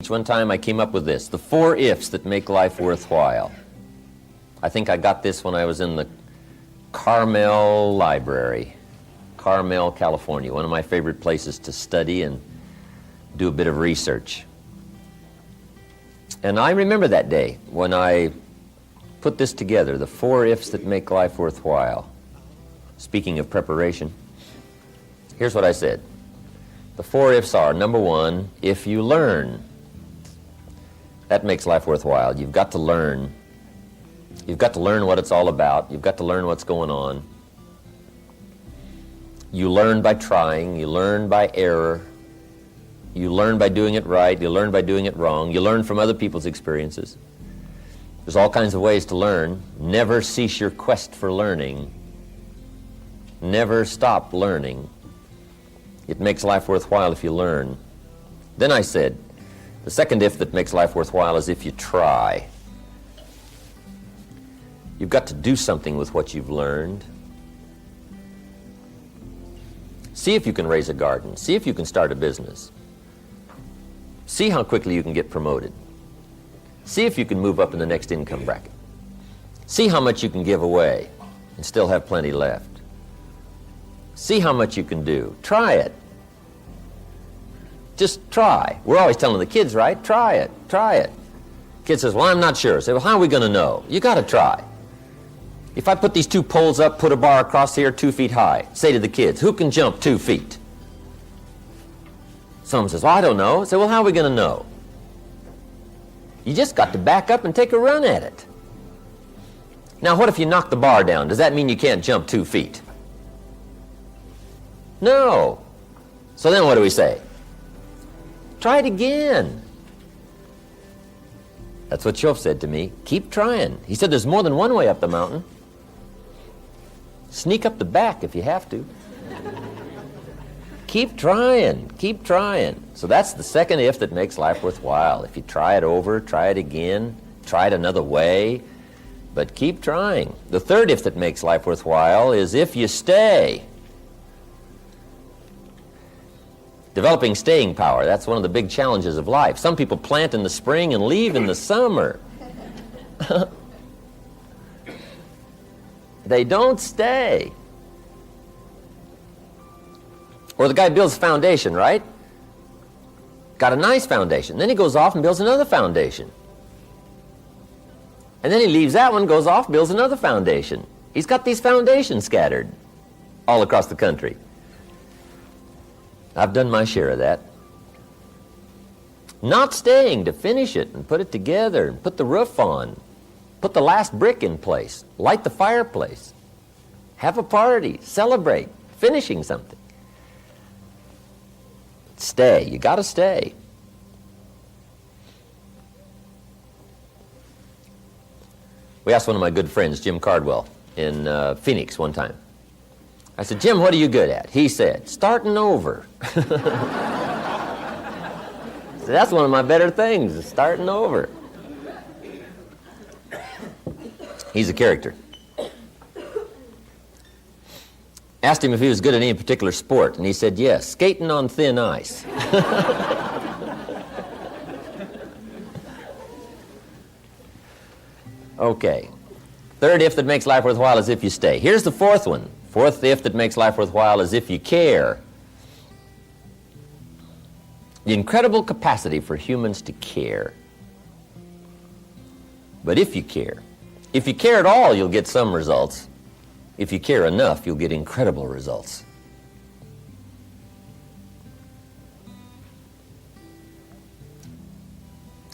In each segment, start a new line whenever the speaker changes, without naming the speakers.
One time I came up with this, the 4 ifs that make life worthwhile. I think I got this when I was in the Carmel Library, Carmel, California, one of my favorite places to study and do a bit of research. And I remember that day when I put this together, the 4 ifs that make life worthwhile. Speaking of preparation, here's what I said. The 4 ifs are, number 1, if you learn. That makes life worthwhile. You've got to learn. You've got to learn what it's all about. You've got to learn what's going on. You learn by trying. You learn by error. You learn by doing it right. You learn by doing it wrong. You learn from other people's experiences. There's all kinds of ways to learn. Never cease your quest for learning. Never stop learning. It makes life worthwhile if you learn. Then I said, the second if that makes life worthwhile is if you try. You've got to do something with what you've learned. See if you can raise a garden. See if you can start a business. See how quickly you can get promoted. See if you can move up in the next income bracket. See how much you can give away and still have plenty left. See how much you can do. Try it. Just try. We're always telling the kids, right? Try it. Try it. Kid says, well, I'm not sure. Say, well, how are we going to know? You got to try. If I put these 2 poles up, put a bar across here 2 feet high, say to the kids, who can jump 2 feet? Someone says, well, I don't know. Say, well, how are we going to know? You just got to back up and take a run at it. Now, what if you knock the bar down? Does that mean you can't jump 2 feet? No. So then what do we say? Try it again. That's what Schoff said to me. Keep trying. He said there's more than one way up the mountain. Sneak up the back if you have to. Keep trying. Keep trying. So that's the second if that makes life worthwhile. If you try it over, try it again, try it another way, but keep trying. The third if that makes life worthwhile is if you stay. Developing staying power, that's one of the big challenges of life. Some people plant in the spring and leave in the summer. They don't stay. Or the guy builds a foundation, right? Got a nice foundation. Then he goes off and builds another foundation. And then he leaves that one, goes off, builds another foundation. He's got these foundations scattered all across the country. I've done my share of that. Not staying to finish it and put it together and put the roof on, put the last brick in place, light the fireplace, have a party, celebrate, finishing something. Stay. You got to stay. We asked one of my good friends, Jim Cardwell, in Phoenix one time. I said, Jim, what are you good at? He said, starting over. So that's one of my better things, is starting over. He's a character. Asked him if he was good at any particular sport, and he said, yes, skating on thin ice. Okay. Third if that makes life worthwhile is if you stay. Here's the fourth one. Fourth if that makes life worthwhile is if you care. The incredible capacity for humans to care. But if you care at all, you'll get some results. If you care enough, you'll get incredible results.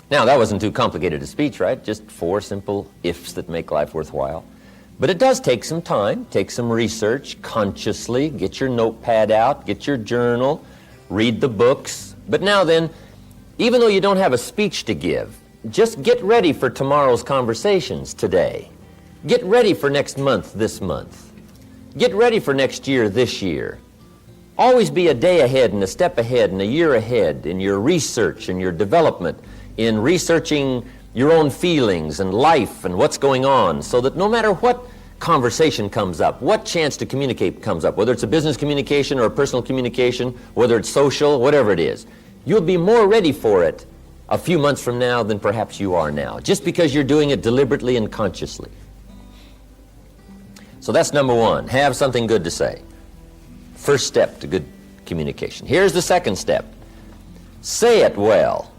Now, that wasn't too complicated a speech, right? Just 4 simple ifs that make life worthwhile. But it does take some time, take some research, consciously, get your notepad out, get your journal, read the books. But now then, even though you don't have a speech to give, just get ready for tomorrow's conversations today. Get ready for next month this month. Get ready for next year this year. Always be a day ahead and a step ahead and a year ahead in your research and your development, in researching your own feelings and life and what's going on, so that no matter what conversation comes up, what chance to communicate comes up, whether it's a business communication or a personal communication, whether it's social, whatever it is, you'll be more ready for it a few months from now than perhaps you are now, just because you're doing it deliberately and consciously. So that's number one, have something good to say. First step to good communication. Here's the second step. Say it well.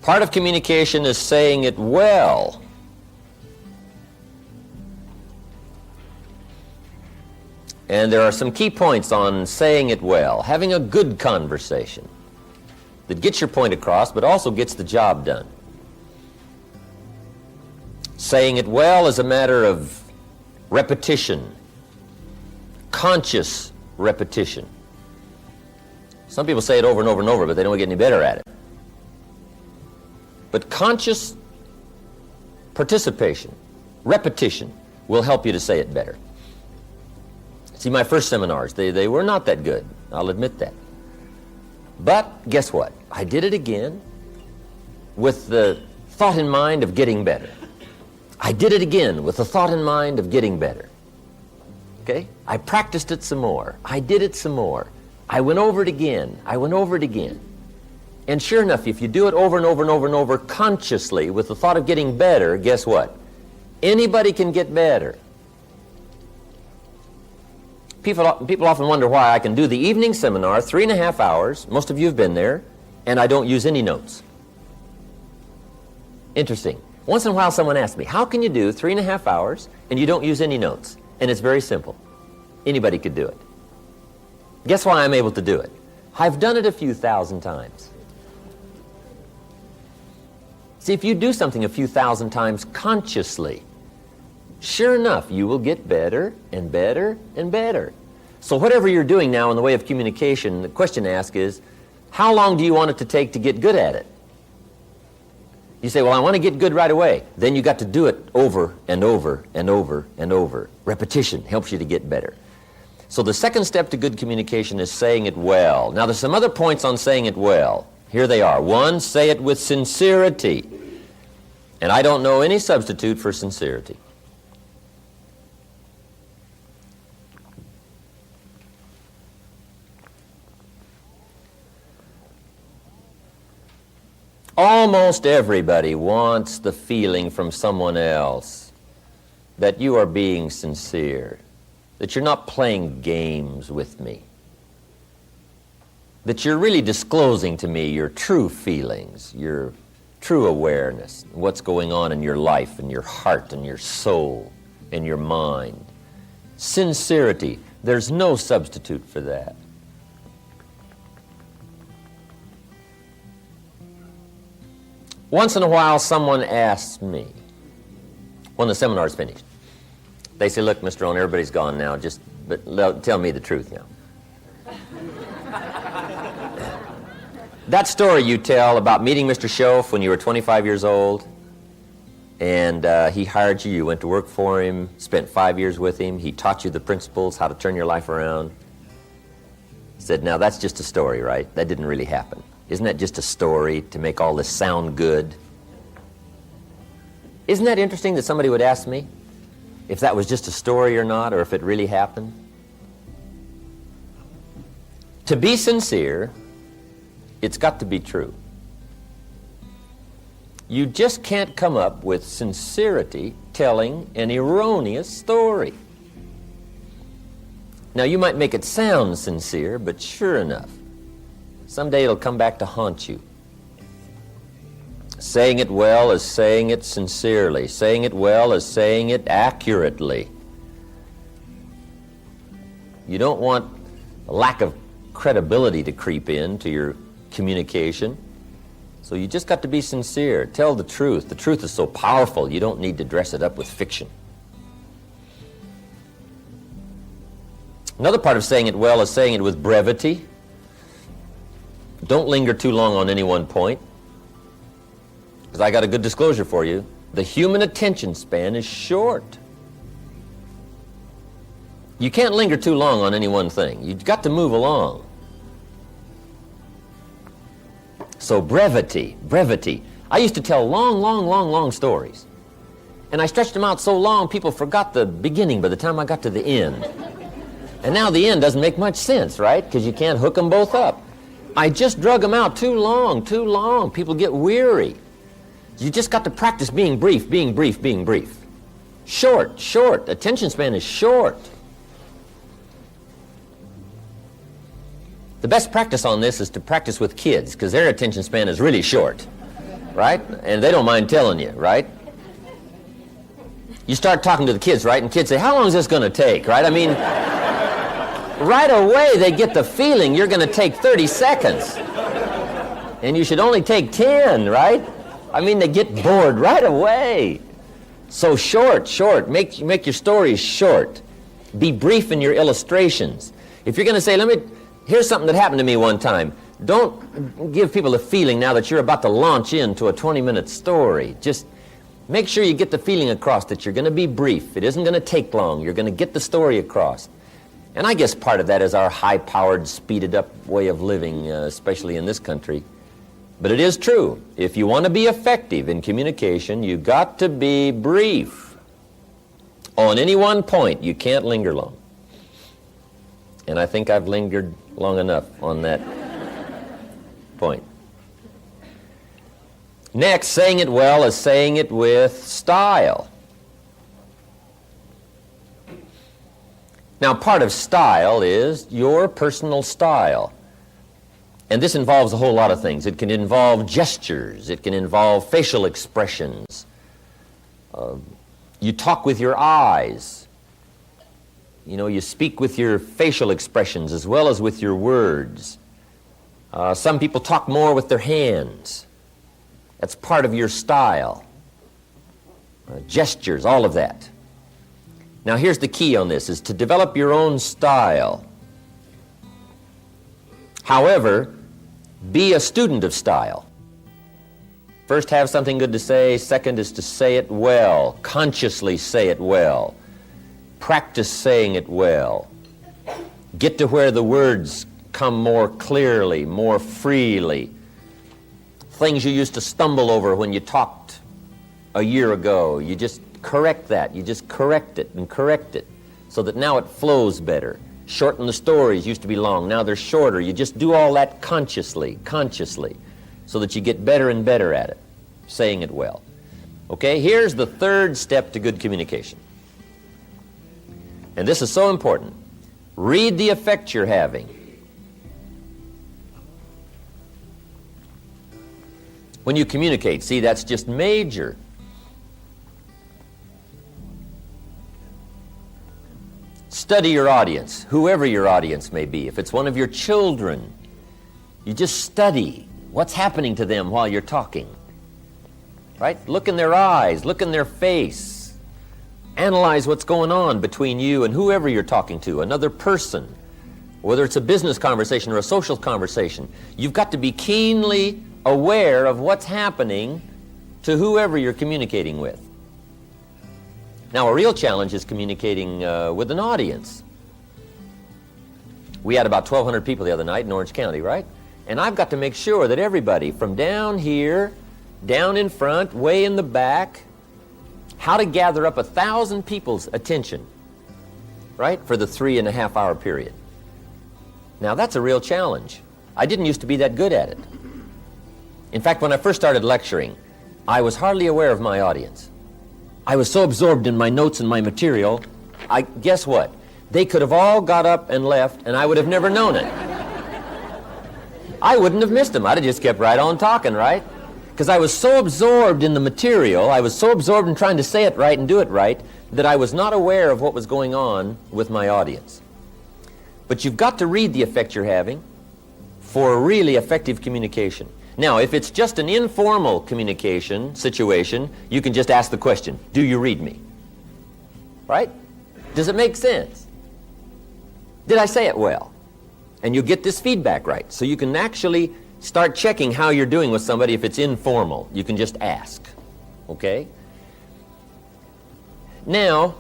Part of communication is saying it well. And there are some key points on saying it well. Having a good conversation that gets your point across, but also gets the job done. Saying it well is a matter of repetition, conscious repetition. Some people say it over and over and over, but they don't get any better at it. But conscious participation, repetition, will help you to say it better. See, my first seminars, they were not that good. I'll admit that. But guess what? I did it again with the thought in mind of getting better. I did it again with the thought in mind of getting better. Okay? I practiced it some more. I did it some more. I went over it again. I went over it again. And sure enough, if you do it over and over and over and over consciously with the thought of getting better, guess what? Anybody can get better. People often wonder why I can do the evening seminar, 3.5 hours, most of you have been there, and I don't use any notes. Interesting. Once in a while someone asks me, how can you do 3.5 hours and you don't use any notes? And it's very simple. Anybody could do it. Guess why I'm able to do it? I've done it a few thousand times. See, if you do something a few thousand times consciously, sure enough, you will get better and better and better. So whatever you're doing now in the way of communication, the question to ask is, how long do you want it to take to get good at it? You say, well, I want to get good right away. Then you got to do it over and over and over and over. Repetition helps you to get better. So the second step to good communication is saying it well. Now, there's some other points on saying it well. Here they are. One, say it with sincerity. And I don't know any substitute for sincerity. Almost everybody wants the feeling from someone else that you are being sincere, that you're not playing games with me, that you're really disclosing to me your true feelings, your true awareness, what's going on in your life and your heart and your soul and your mind. Sincerity, there's no substitute for that. Once in a while, someone asks me, when the seminar's finished, they say, look, Mr. Rohn, everybody's gone now, but tell me the truth now. That story you tell about meeting Mr. Schoaf when you were 25 years old, and he hired you, you went to work for him, spent 5 years with him, he taught you the principles, how to turn your life around. He said, now that's just a story, right? That didn't really happen. Isn't that just a story to make all this sound good? Isn't that interesting that somebody would ask me if that was just a story or not, or if it really happened? To be sincere, it's got to be true. You just can't come up with sincerity telling an erroneous story. Now, you might make it sound sincere, but sure enough, someday it'll come back to haunt you. Saying it well is saying it sincerely. Saying it well is saying it accurately. You don't want a lack of credibility to creep into your communication. So you just got to be sincere. Tell the truth. The truth is so powerful, you don't need to dress it up with fiction. Another part of saying it well is saying it with brevity. Don't linger too long on any one point, because I got a good disclosure for you. The human attention span is short. You can't linger too long on any one thing. You've got to move along. So brevity. I used to tell long stories. And I stretched them out so long, people forgot the beginning by the time I got to the end. And now the end doesn't make much sense, right? Because you can't hook them both up. I just drug them out too long, too long. People get weary. You just got to practice being brief, being brief, being brief. Short, short. Attention span is short. The best practice on this is to practice with kids, because their attention span is really short, right? And they don't mind telling you, right? You start talking to the kids, right? And kids say, how long is this going to take, right? I mean, right away they get the feeling you're going to take 30 seconds. And you should only take 10, right? I mean, they get bored right away. So short, short. Make your stories short. Be brief in your illustrations. If you're going to say, here's something that happened to me one time. Don't give people a feeling now that you're about to launch into a 20-minute story. Just make sure you get the feeling across that you're going to be brief. It isn't going to take long. You're going to get the story across. And I guess part of that is our high-powered, speeded-up way of living, especially in this country. But it is true. If you want to be effective in communication, you've got to be brief. On any one point, you can't linger long. And I think I've lingered long enough on that point. Next, saying it well is saying it with style. Now, part of style is your personal style. And this involves a whole lot of things. It can involve gestures. It can involve facial expressions. You talk with your eyes. You know, you speak with your facial expressions as well as with your words. Some people talk more with their hands. That's part of your style. Gestures, all of that. Now here's the key on this, is to develop your own style. However, be a student of style. First, have something good to say. Second is to say it well. Consciously say it well. Practice saying it well. Get to where the words come more clearly, more freely. Things you used to stumble over when you talked a year ago, you just correct that. You just correct it and correct it so that now it flows better. Shorten the stories, used to be long, now they're shorter. You just do all that consciously, so that you get better and better at it, saying it well. Okay, here's the third step to good communication. And this is so important. Read the effect you're having. When you communicate, see, that's just major. Study your audience, whoever your audience may be. If it's one of your children, you just study what's happening to them while you're talking. Right? Look in their eyes, look in their face. Analyze what's going on between you and whoever you're talking to, another person. Whether it's a business conversation or a social conversation, you've got to be keenly aware of what's happening to whoever you're communicating with. Now, a real challenge is communicating with an audience. We had about 1,200 people the other night in Orange County, right? And I've got to make sure that everybody from down here, down in front, way in the back, how to gather up 1,000 people's attention, right, for the 3.5-hour period. Now, that's a real challenge. I didn't used to be that good at it. In fact, when I first started lecturing, I was hardly aware of my audience. I was so absorbed in my notes and my material, guess what? They could have all got up and left, and I would have never known it. I wouldn't have missed them. I'd have just kept right on talking, right? Because I was so absorbed in the material, I was so absorbed in trying to say it right and do it right, that I was not aware of what was going on with my audience. But you've got to read the effect you're having for a really effective communication. Now, if it's just an informal communication situation, you can just ask the question, do you read me? Right? Does it make sense? Did I say it well? And you get this feedback right. So you can actually start checking how you're doing with somebody if it's informal. You can just ask. Okay? Now,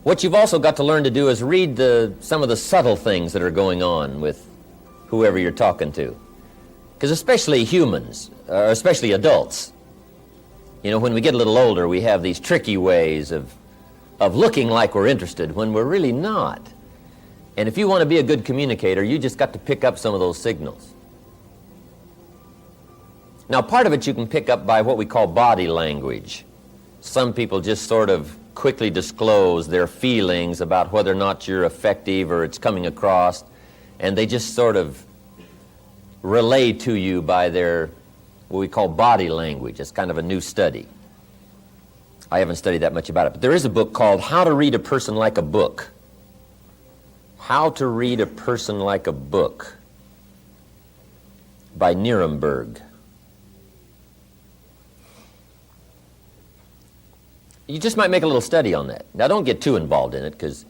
what you've also got to learn to do is read some of the subtle things that are going on with whoever you're talking to. Because especially humans, especially adults, you know, when we get a little older, we have these tricky ways of of looking like we're interested when we're really not. And if you want to be a good communicator, you just got to pick up some of those signals. Now, part of it you can pick up by what we call body language. Some people just sort of quickly disclose their feelings about whether or not you're effective or it's coming across, and they just sort of relay to you by their, what we call body language. It's kind of a new study. I haven't studied that much about it, but there is a book called How to Read a Person Like a Book. How to Read a Person Like a Book by Nuremberg. You just might make a little study on that. Now, don't get too involved in it, because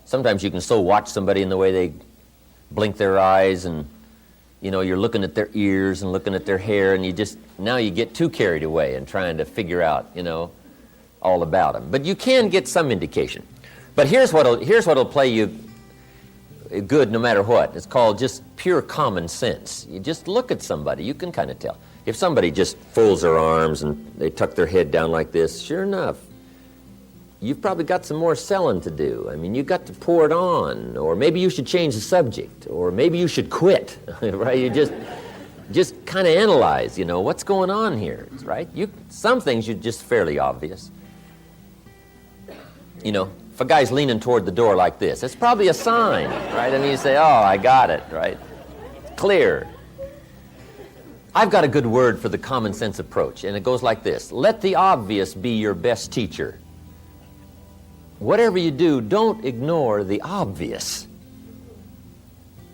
sometimes you can so watch somebody in the way they blink their eyes, and you know, you're looking at their ears and looking at their hair, and now you get too carried away in trying to figure out, you know, all about them. But you can get some indication. But here's what'll play you good no matter what. It's called just pure common sense. You just look at somebody, you can kind of tell. If somebody just folds their arms and they tuck their head down like this, sure enough, you've probably got some more selling to do. I mean, you've got to pour it on, or maybe you should change the subject, or maybe you should quit, right? You just kind of analyze, you know, what's going on here, right? Some things are just fairly obvious. You know, if a guy's leaning toward the door like this, it's probably a sign, right? I mean, you say, oh, I got it, right? Clear. I've got a good word for the common sense approach, and it goes like this. Let the obvious be your best teacher. Whatever you do, don't ignore the obvious.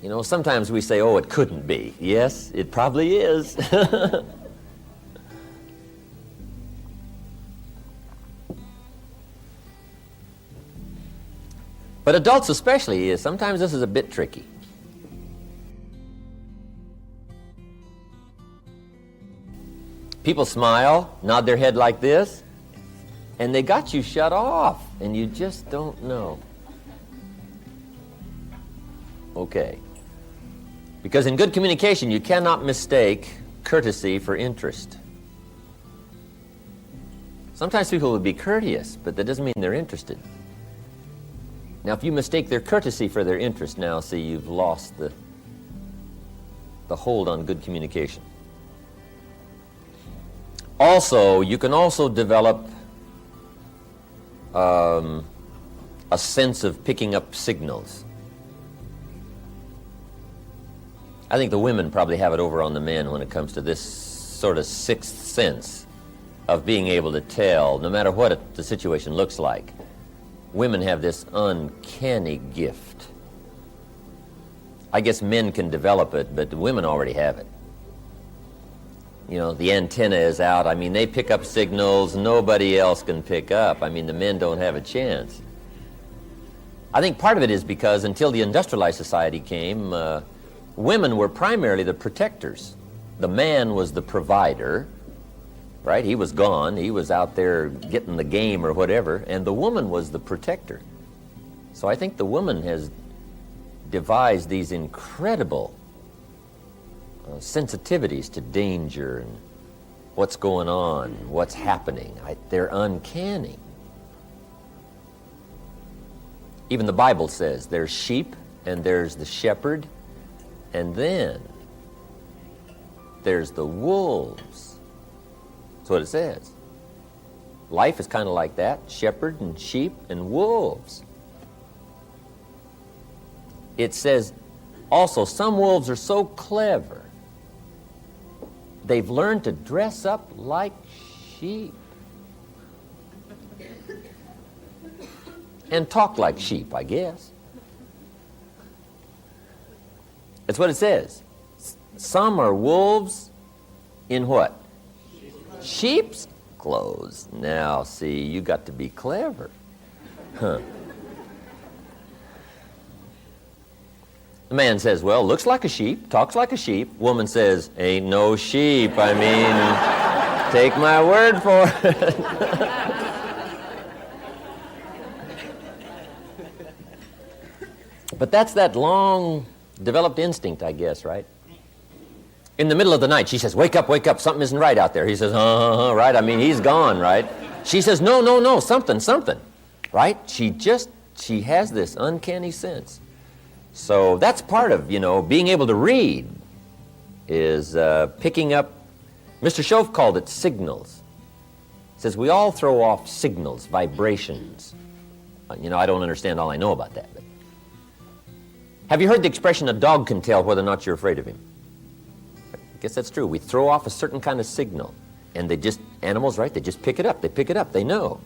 You know, sometimes we say, oh, it couldn't be. Yes, it probably is. But adults especially, sometimes this is a bit tricky. People smile, nod their head like this, and they got you shut off, and you just don't know. Okay. Because in good communication, you cannot mistake courtesy for interest. Sometimes people will be courteous, but that doesn't mean they're interested. Now, if you mistake their courtesy for their interest, now, see, you've lost the hold on good communication. Also, you can also develop a sense of picking up signals. I think the women probably have it over on the men when it comes to this sort of sixth sense of being able to tell, no matter what the situation looks like. Women have this uncanny gift. I guess men can develop it, but women already have it. You know, the antenna is out. I mean, they pick up signals nobody else can pick up. I mean, the men don't have a chance. I think part of it is because until the industrialized society came, women were primarily the protectors. The man was the provider, right? He was gone. He was out there getting the game or whatever, and the woman was the protector. So I think the woman has devised these incredible sensitivities to danger and what's going on, what's happening. They're uncanny. Even the Bible says there's sheep and there's the shepherd, and then there's the wolves. That's what it says. Life is kind of like that, shepherd and sheep and wolves. It says also some wolves are so clever, they've learned to dress up like sheep and talk like sheep, I guess. That's what it says. Some are wolves in what? Sheep's clothes. Now, see, you got to be clever. Huh. The man says, well, looks like a sheep, talks like a sheep. Woman says, ain't no sheep. I mean, take my word for it. But that's that long developed instinct, I guess, right? In the middle of the night, she says, wake up, something isn't right out there. He says, right? I mean, he's gone, right? She says, no, something. right? She has this uncanny sense. So that's part of, being able to read is picking up, Mr. Schoaf called it signals. He says we all throw off signals, vibrations. I don't understand all I know about that. But have you heard the expression, a dog can tell whether or not you're afraid of him? I guess that's true. We throw off a certain kind of signal, and animals, right, they just pick it up. They pick it up. They know.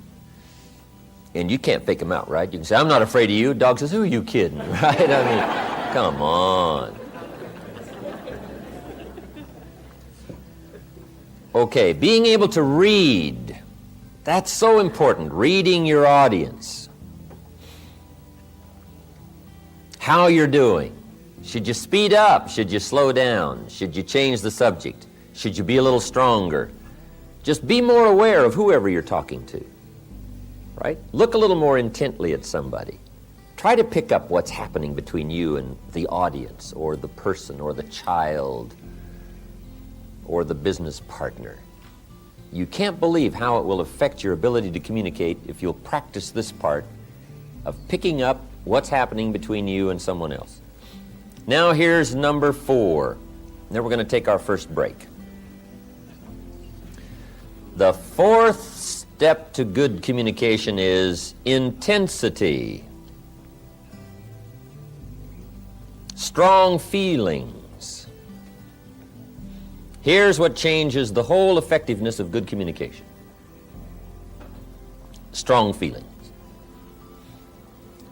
And you can't fake them out, right? You can say, I'm not afraid of you. Dog says, who are you kidding, right? I mean, come on. Okay, being able to read. That's so important, reading your audience. How you're doing. Should you speed up? Should you slow down? Should you change the subject? Should you be a little stronger? Just be more aware of whoever you're talking to. Right? Look a little more intently at somebody. Try to pick up what's happening between you and the audience, or the person, or the child, or the business partner. You can't believe how it will affect your ability to communicate if you'll practice this part of picking up what's happening between you and someone else. Now here's number 4. Then we're going to take our first break. The 4th step to good communication is intensity. Strong feelings. Here's what changes the whole effectiveness of good communication. Strong feelings.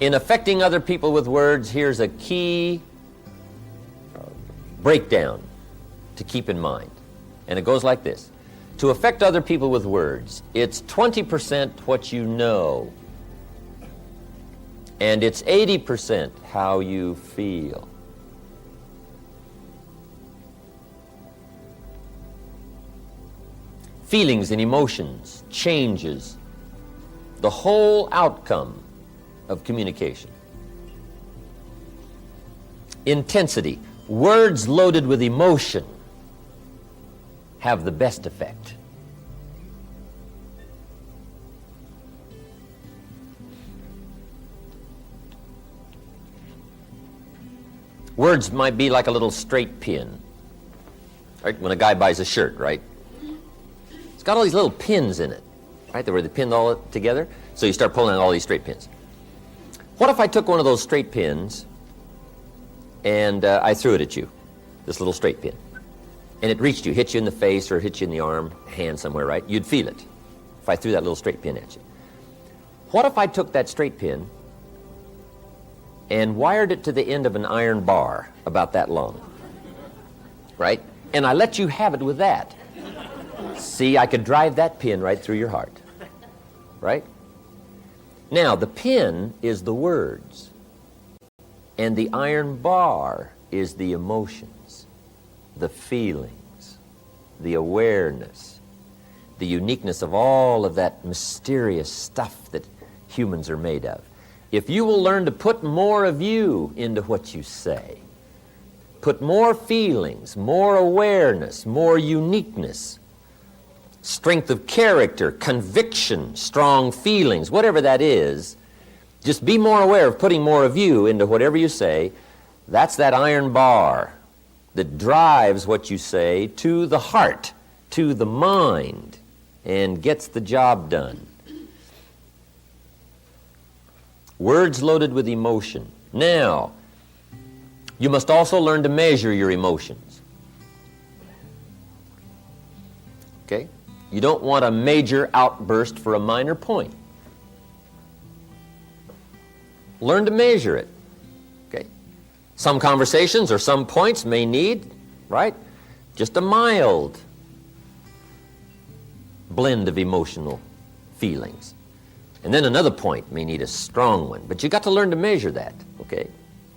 In affecting other people with words, here's a key breakdown to keep in mind. And it goes like this. To affect other people with words, it's 20% what you know, and it's 80% how you feel. Feelings and emotions changes the whole outcome of communication. Intensity, words loaded with emotion, have the best effect. Words might be like a little straight pin. Right? When a guy buys a shirt, right? It's got all these little pins in it, right? Where they pin all together. So you start pulling out all these straight pins. What if I took one of those straight pins and I threw it at you, this little straight pin? And it reached you, hit you in the face or hit you in the arm, hand somewhere, right? You'd feel it if I threw that little straight pin at you. What if I took that straight pin and wired it to the end of an iron bar about that long, right? And I let you have it with that. See, I could drive that pin right through your heart, right? Now, the pin is the words, and the iron bar is the emotions, the feelings, the awareness, the uniqueness of all of that mysterious stuff that humans are made of. If you will learn to put more of you into what you say, put more feelings, more awareness, more uniqueness, strength of character, conviction, strong feelings, whatever that is, just be more aware of putting more of you into whatever you say. That's that iron bar that drives what you say to the heart, to the mind, and gets the job done. Words loaded with emotion. Now, you must also learn to measure your emotions. Okay? You don't want a major outburst for a minor point. Learn to measure it. Okay? Some conversations or some points may need, right, just a mild blend of emotional feelings. And then another point may need a strong one. But you got to learn to measure that, okay?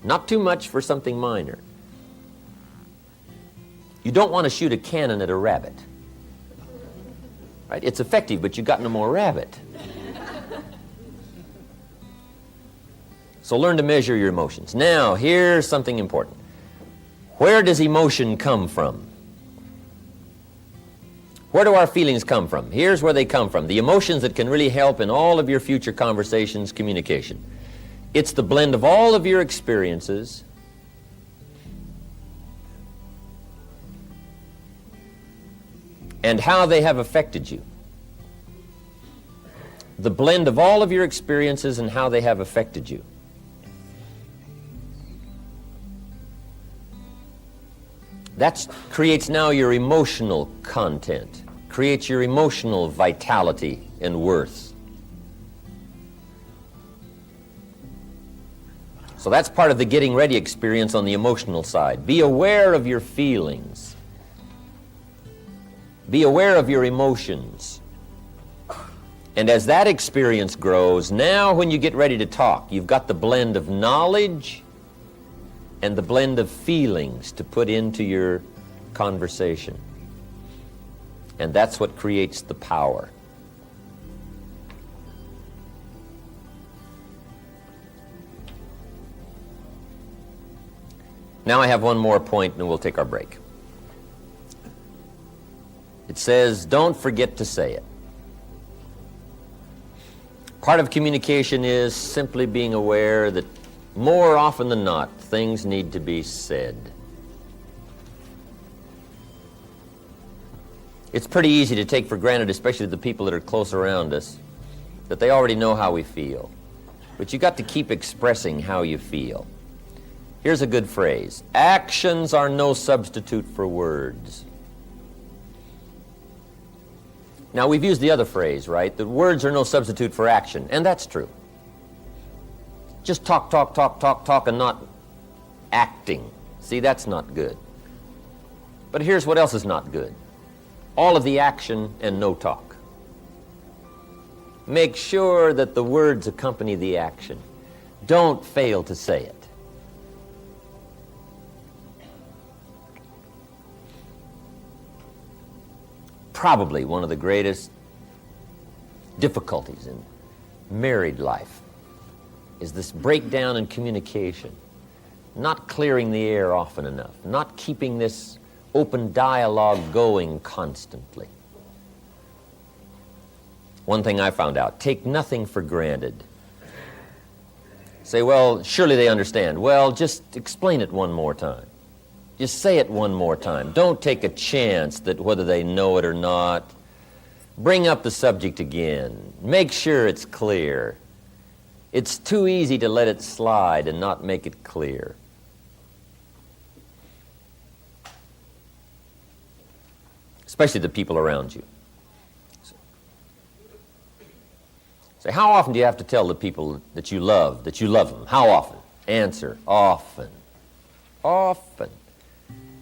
Not too much for something minor. You don't want to shoot a cannon at a rabbit. Right? It's effective, but you got no more rabbit. So learn to measure your emotions. Now, here's something important. Where does emotion come from? Where do our feelings come from? Here's where they come from. The emotions that can really help in all of your future conversations, communication. It's the blend of all of your experiences and how they have affected you. The blend of all of your experiences and how they have affected you. That creates now your emotional content, creates your emotional vitality and worth. So that's part of the getting ready experience on the emotional side. Be aware of your feelings. Be aware of your emotions. And as that experience grows, now when you get ready to talk, you've got the blend of knowledge and the blend of feelings to put into your conversation. And that's what creates the power. Now I have one more point and we'll take our break. It says, don't forget to say it. Part of communication is simply being aware that more often than not, things need to be said. It's pretty easy to take for granted, especially the people that are close around us, that they already know how we feel. But you got to keep expressing how you feel. Here's a good phrase. Actions are no substitute for words. Now, we've used the other phrase, right? That words are no substitute for action, and that's true. Just talk, talk, talk, talk, talk, and not acting. See, that's not good. But here's what else is not good. All of the action and no talk. Make sure that the words accompany the action. Don't fail to say it. Probably one of the greatest difficulties in married life is this breakdown in communication, not clearing the air often enough, not keeping this open dialogue going constantly. One thing I found out, take nothing for granted. Say, well, surely they understand. Well, just explain it one more time. Just say it one more time. Don't take a chance that whether they know it or not. Bring up the subject again. Make sure it's clear. It's too easy to let it slide and not make it clear. Especially the people around you. Say, how often do you have to tell the people that you love them? How often? Answer, often. Often.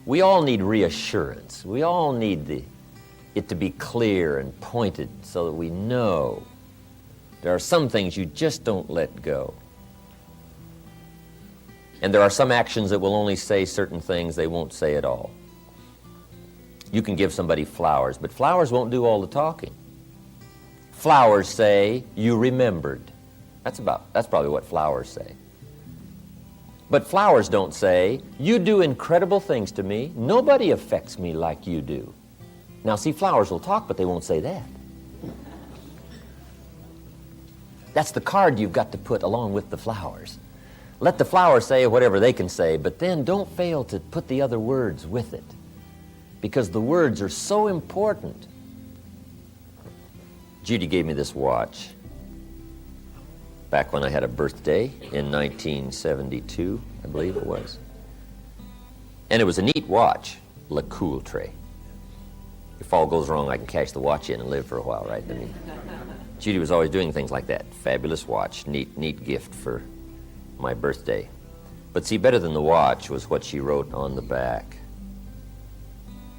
We all need reassurance. We all need it to be clear and pointed so that we know. There are some things you just don't let go. And there are some actions that will only say certain things, they won't say at all. You can give somebody flowers, but flowers won't do all the talking. Flowers say, you remembered. That's probably what flowers say. But flowers don't say, you do incredible things to me. Nobody affects me like you do. Now, see, flowers will talk, but they won't say that. That's the card you've got to put along with the flowers. Let the flowers say whatever they can say, but then don't fail to put the other words with it, because the words are so important. Judy gave me this watch back when I had a birthday in 1972, I believe it was. And it was a neat watch, Le Coultre. If all goes wrong, I can cash the watch in and live for a while, right? I mean, Judy was always doing things like that. Fabulous watch, neat gift for my birthday. But see, better than the watch was what she wrote on the back.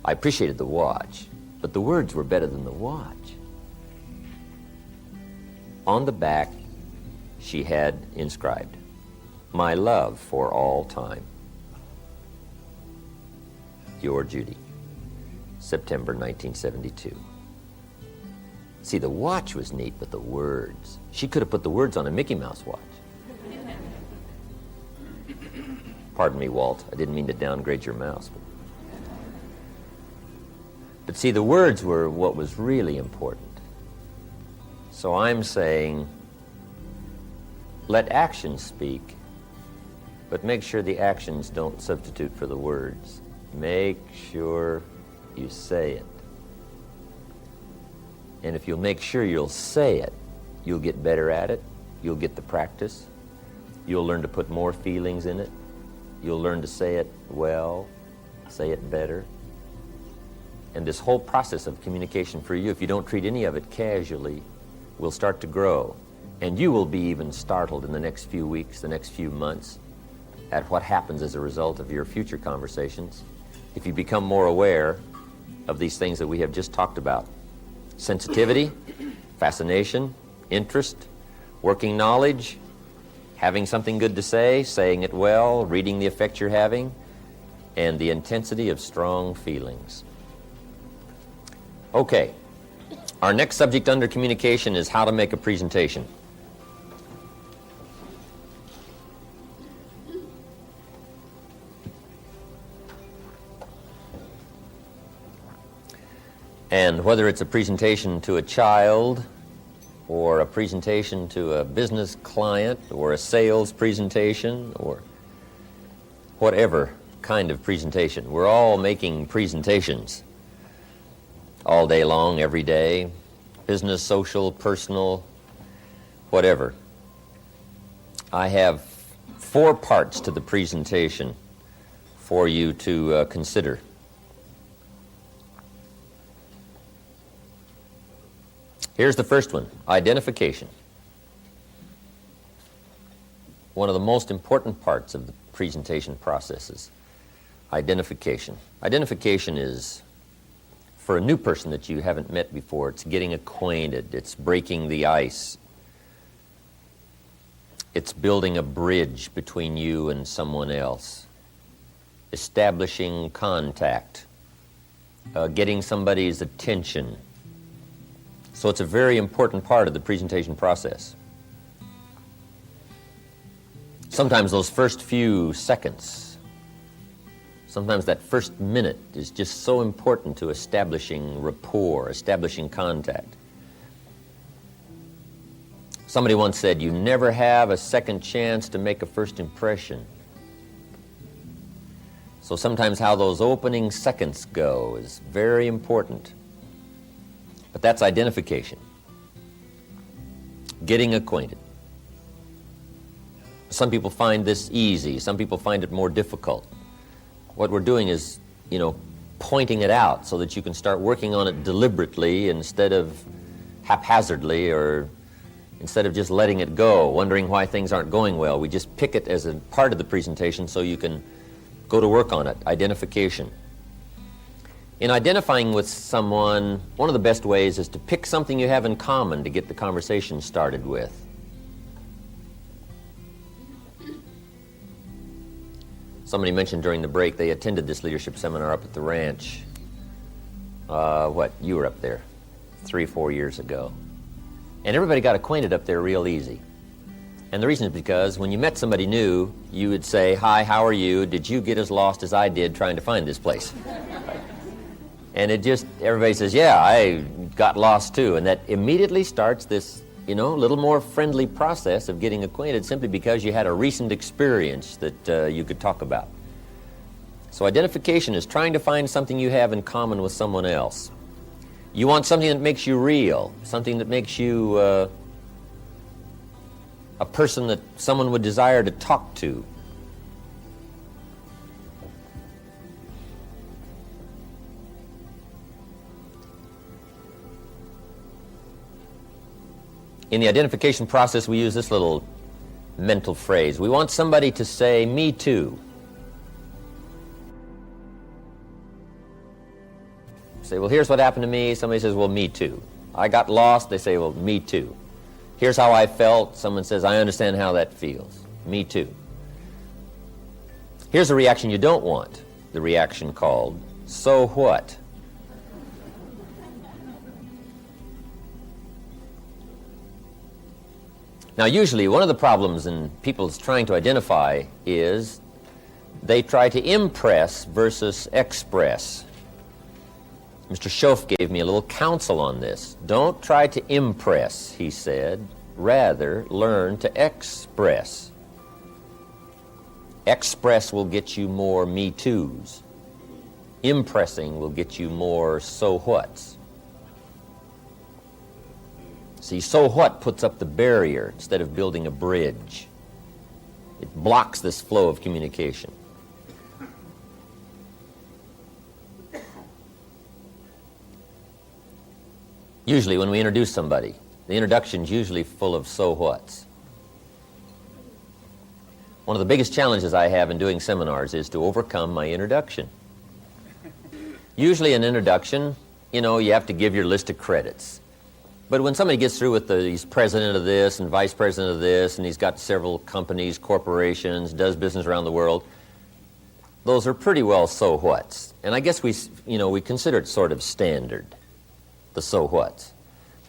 I appreciated the watch, but the words were better than the watch. On the back, she had inscribed, my love for all time. Your Judy, September 1972. See, the watch was neat, but the words. She could have put the words on a Mickey Mouse watch. Pardon me, Walt. I didn't mean to downgrade your mouse. But see, the words were what was really important. So I'm saying, let actions speak, but make sure the actions don't substitute for the words. Make sure you say it. And if you'll make sure you'll say it, you'll get better at it, you'll get the practice, you'll learn to put more feelings in it, you'll learn to say it well, say it better. And this whole process of communication for you, if you don't treat any of it casually, will start to grow. And you will be even startled in the next few weeks, the next few months, at what happens as a result of your future conversations if you become more aware of these things that we have just talked about. Sensitivity, fascination, interest, working knowledge, having something good to say, saying it well, reading the effect you're having, and the intensity of strong feelings. Okay, our next subject under communication is how to make a presentation. And whether it's a presentation to a child, or a presentation to a business client, or a sales presentation, or whatever kind of presentation, we're all making presentations all day long, every day, business, social, personal, whatever. I have 4 parts to the presentation for you to consider. Here's the first one, identification. One of the most important parts of the presentation process is identification. Identification is, for a new person that you haven't met before, it's getting acquainted, it's breaking the ice. It's building a bridge between you and someone else, establishing contact, getting somebody's attention. So it's a very important part of the presentation process. Sometimes those first few seconds, sometimes that first minute is just so important to establishing rapport, establishing contact. Somebody once said, you never have a second chance to make a first impression. So sometimes how those opening seconds go is very important. But that's identification. Getting acquainted. Some people find this easy. Some people find it more difficult. What we're doing is, pointing it out so that you can start working on it deliberately instead of haphazardly, or instead of just letting it go, wondering why things aren't going well. We just pick it as a part of the presentation so you can go to work on it. Identification. In identifying with someone, one of the best ways is to pick something you have in common to get the conversation started with. Somebody mentioned during the break they attended this leadership seminar up at the ranch. You were up there 3-4 years ago. And everybody got acquainted up there real easy. And the reason is because when you met somebody new, you would say, hi, how are you? Did you get as lost as I did trying to find this place? And everybody says, yeah, I got lost too. And that immediately starts this, little more friendly process of getting acquainted simply because you had a recent experience that you could talk about. So identification is trying to find something you have in common with someone else. You want something that makes you real, something that makes you a person that someone would desire to talk to. In the identification process, we use this little mental phrase. We want somebody to say, me too. Say, well, here's what happened to me. Somebody says, well, me too. I got lost. They say, well, me too. Here's how I felt. Someone says, I understand how that feels. Me too. Here's a reaction you don't want. The reaction called, so what? Now, usually one of the problems in people's trying to identify is they try to impress versus express. Mr. Schoaf gave me a little counsel on this. Don't try to impress, he said. Rather, learn to express. Express will get you more me toos. Impressing will get you more so whats. See, so what puts up the barrier instead of building a bridge. It blocks this flow of communication. Usually when we introduce somebody, the introduction's usually full of so whats. One of the biggest challenges I have in doing seminars is to overcome my introduction. Usually an introduction, you know, you have to give your list of credits. But when somebody gets through with he's president of this and vice president of this, and he's got several companies, corporations, does business around the world, those are pretty well so whats. And I guess we consider it sort of standard, the so whats.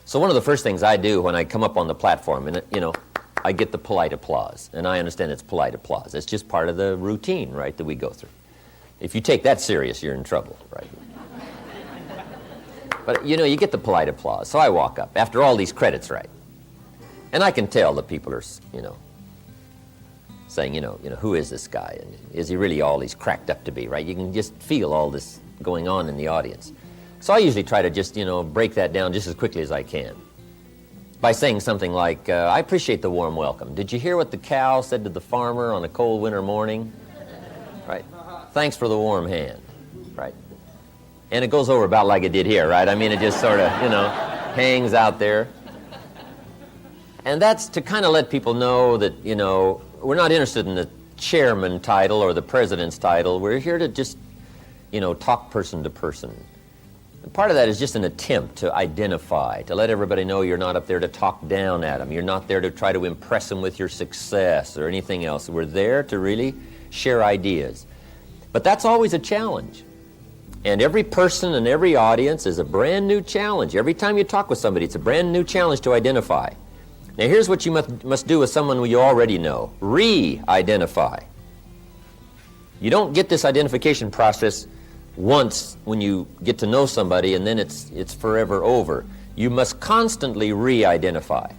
So one of the first things I do when I come up on the platform, and I get the polite applause, and I understand it's polite applause. It's just part of the routine, right, that we go through. If you take that serious, you're in trouble, right? But, you get the polite applause. So I walk up, after all these credits, right? And I can tell the people are, saying, who is this guy? And is he really all he's cracked up to be, right? You can just feel all this going on in the audience. So I usually try to just, break that down just as quickly as I can by saying something like, I appreciate the warm welcome. Did you hear what the cow said to the farmer on a cold winter morning? Right? Thanks for the warm hand, right? And it goes over about like it did here, right? I mean, it just sort of, hangs out there. And that's to kind of let people know that, we're not interested in the chairman title or the president's title. We're here to just, talk person to person. And part of that is just an attempt to identify, to let everybody know you're not up there to talk down at them. You're not there to try to impress them with your success or anything else. We're there to really share ideas. But that's always a challenge. And every person and every audience is a brand new challenge. Every time you talk with somebody, it's a brand new challenge to identify. Now here's what you must do with someone who you already know. Re-identify. You don't get this identification process once when you get to know somebody and then it's forever over. You must constantly re-identify.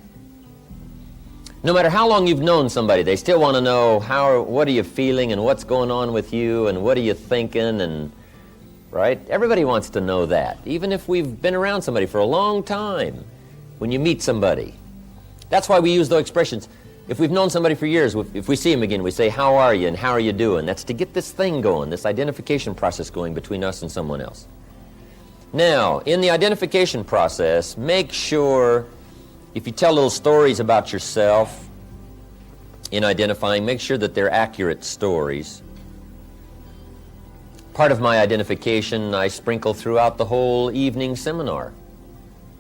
No matter how long you've known somebody, they still want to know what are you feeling and what's going on with you and what are you thinking, and right? Everybody wants to know that, even if we've been around somebody for a long time. When you meet somebody, that's why we use those expressions. If we've known somebody for years, if we see them again, we say, how are you and how are you doing? That's to get this thing going, this identification process going between us and someone else. Now, in the identification process, make sure if you tell little stories about yourself in identifying, make sure that they're accurate stories. Part of my identification I sprinkle throughout the whole evening seminar.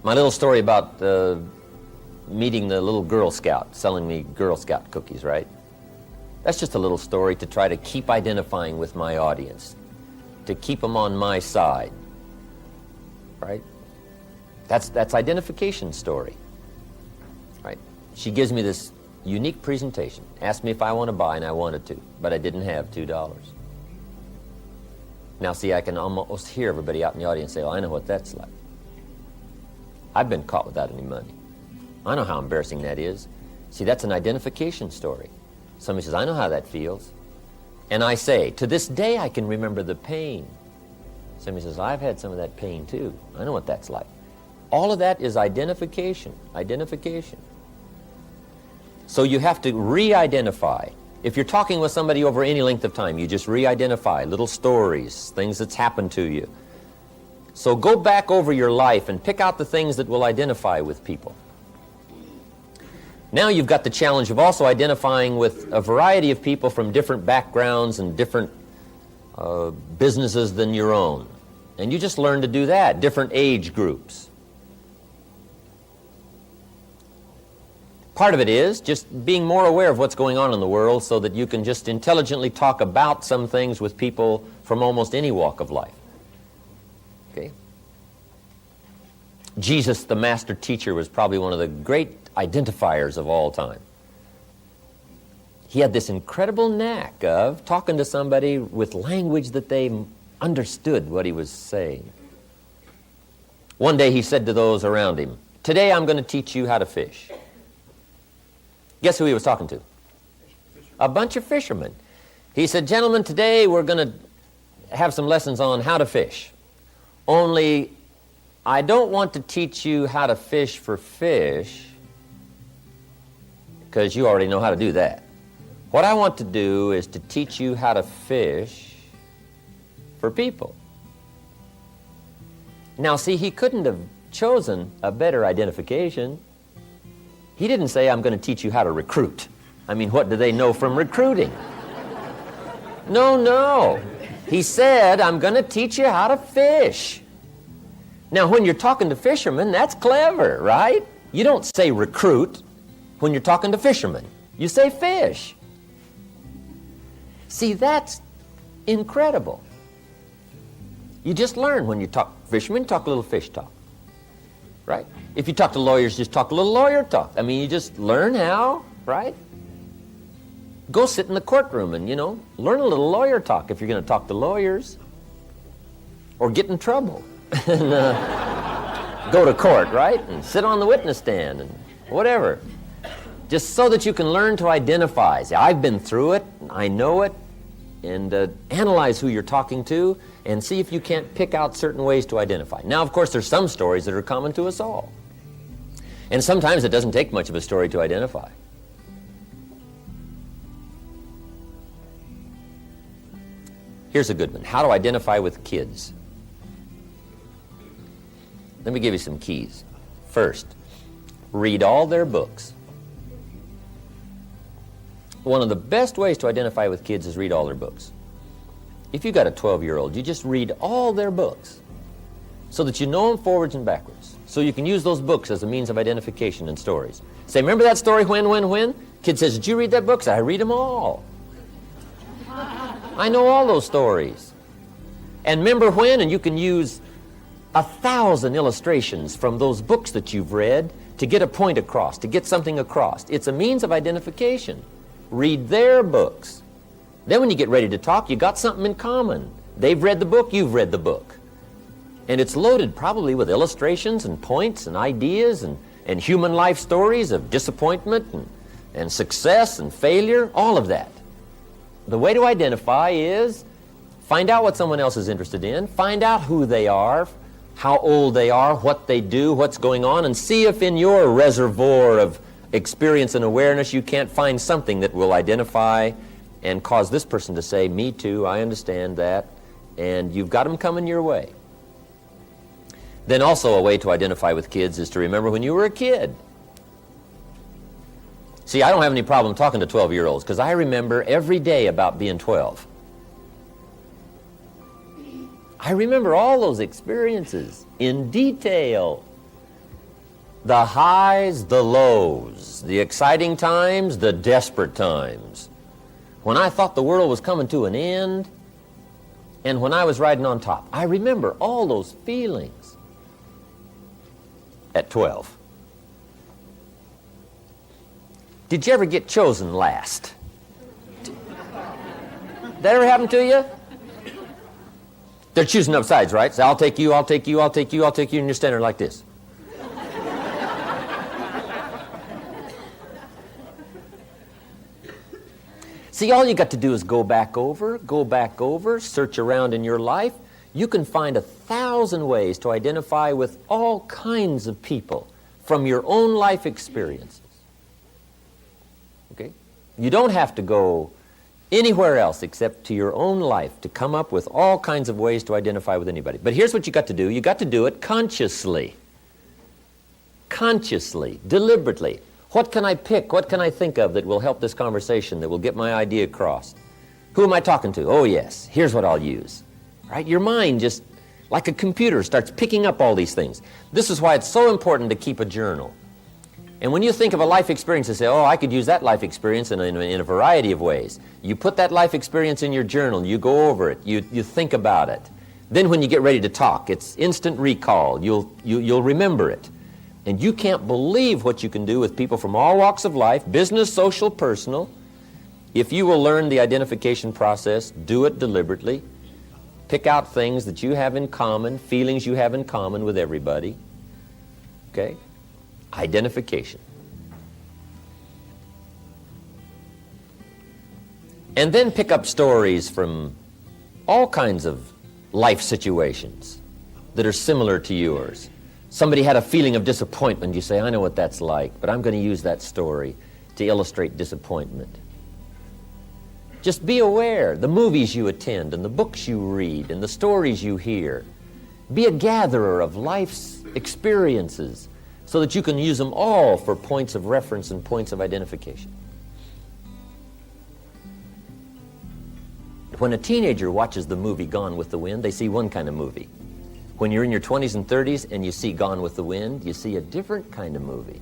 My little story about meeting the little Girl Scout, selling me Girl Scout cookies, right? That's just a little story to try to keep identifying with my audience, to keep them on my side, right? That's identification story, right? She gives me this unique presentation, asked me if I want to buy, and I wanted to, but I didn't have $2. Now, see, I can almost hear everybody out in the audience say, well, I know what that's like. I've been caught without any money. I know how embarrassing that is. See, that's an identification story. Somebody says, I know how that feels. And I say, to this day, I can remember the pain. Somebody says, I've had some of that pain too. I know what that's like. All of that is identification. So you have to re-identify. If you're talking with somebody over any length of time, you just re-identify little stories, things that's happened to you. So go back over your life and pick out the things that will identify with people. Now you've got the challenge of also identifying with a variety of people from different backgrounds and different businesses than your own. And you just learn to do that, different age groups. Part of it is just being more aware of what's going on in the world so that you can just intelligently talk about some things with people from almost any walk of life. Okay? Jesus, the master teacher, was probably one of the great identifiers of all time. He had this incredible knack of talking to somebody with language that they understood what he was saying. One day he said to those around him, "Today I'm going to teach you how to fish." Guess who he was talking to? A bunch of fishermen. He said, "Gentlemen, today we're going to have some lessons on how to fish. Only I don't want to teach you how to fish for fish, because you already know how to do that. What I want to do is to teach you how to fish for people." Now, see, he couldn't have chosen a better identification. He didn't say, "I'm going to teach you how to recruit." I mean, what do they know from recruiting? No. He said, "I'm going to teach you how to fish." Now, when you're talking to fishermen, that's clever, right? You don't say recruit when you're talking to fishermen. You say fish. See, that's incredible. You just learn when you talk fishermen, talk a little fish talk, right? If you talk to lawyers, just talk a little lawyer talk. I mean, you just learn how, right? Go sit in the courtroom and, learn a little lawyer talk if you're going to talk to lawyers. Or get in trouble and go to court, right? And sit on the witness stand and whatever. Just so that you can learn to identify. See, I've been through it, I know it, and analyze who you're talking to and see if you can't pick out certain ways to identify. Now, of course, there's some stories that are common to us all. And sometimes it doesn't take much of a story to identify. Here's a good one. How to identify with kids. Let me give you some keys. First, read all their books. One of the best ways to identify with kids is read all their books. If you've got a 12-year-old, you just read all their books so that you know them forwards and backwards. So you can use those books as a means of identification in stories. Say, "Remember that story, when?" Kid says, "Did you read that book?" Say, "I read them all. I know all those stories." And remember when, and you can use 1,000 illustrations from those books that you've read to get a point across, to get something across. It's a means of identification. Read their books. Then when you get ready to talk, you got something in common. They've read the book, you've read the book. And it's loaded probably with illustrations and points and ideas and human life stories of disappointment and success and failure, all of that. The way to identify is find out what someone else is interested in, find out who they are, how old they are, what they do, what's going on, and see if in your reservoir of experience and awareness you can't find something that will identify and cause this person to say, "Me too, I understand that," and you've got them coming your way. Then also a way to identify with kids is to remember when you were a kid. See, I don't have any problem talking to 12-year-olds because I remember every day about being 12. I remember all those experiences in detail. The highs, the lows, the exciting times, the desperate times. When I thought the world was coming to an end, and when I was riding on top. I remember all those feelings at 12. Did you ever get chosen last? That ever happen to you? They're choosing up sides, right? So I'll take you, I'll take you, I'll take you, I'll take you, and you're standing there like this. See, all you got to do is go back over, search around in your life. You can find 1,000 ways to identify with all kinds of people from your own life experiences. Okay? You don't have to go anywhere else except to your own life to come up with all kinds of ways to identify with anybody. But here's what you got to do. You got to do it consciously. Consciously, deliberately. What can I pick? What can I think of that will help this conversation, that will get my idea across? Who am I talking to? Oh, yes, here's what I'll use. Right? Your mind just, like a computer, starts picking up all these things. This is why it's so important to keep a journal. And when you think of a life experience and say, oh, I could use that life experience in a variety of ways, you put that life experience in your journal, you go over it, you think about it. Then when you get ready to talk, it's instant recall. You'll remember it. And you can't believe what you can do with people from all walks of life, business, social, personal. If you will learn the identification process, do it deliberately, Pick out things that you have in common, feelings you have in common with everybody. Okay? Identification. And then pick up stories from all kinds of life situations that are similar to yours. Somebody had a feeling of disappointment. You say, I know what that's like, but I'm going to use that story to illustrate disappointment. Just be aware, the movies you attend and the books you read and the stories you hear. Be a gatherer of life's experiences so that you can use them all for points of reference and points of identification. When a teenager watches the movie Gone with the Wind, they see one kind of movie. When you're in your 20s and 30s and you see Gone with the Wind, you see a different kind of movie.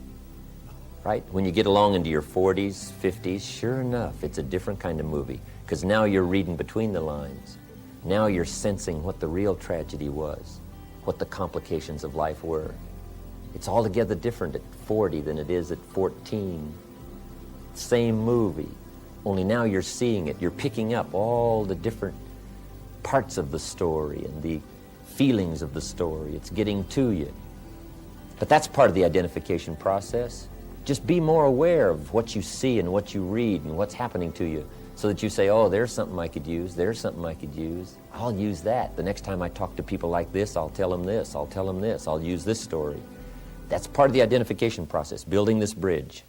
Right? When you get along into your 40s, 50s, sure enough, it's a different kind of movie, because now you're reading between the lines. Now you're sensing what the real tragedy was, what the complications of life were. It's altogether different at 40 than it is at 14. Same movie, only now you're seeing it. You're picking up all the different parts of the story and the feelings of the story. It's getting to you. But that's part of the identification process. Just be more aware of what you see and what you read and what's happening to you, so that you say, oh, there's something I could use, there's something I could use. I'll use that. The next time I talk to people like this, I'll tell them this, I'll tell them this, I'll use this story. That's part of the identification process, building this bridge.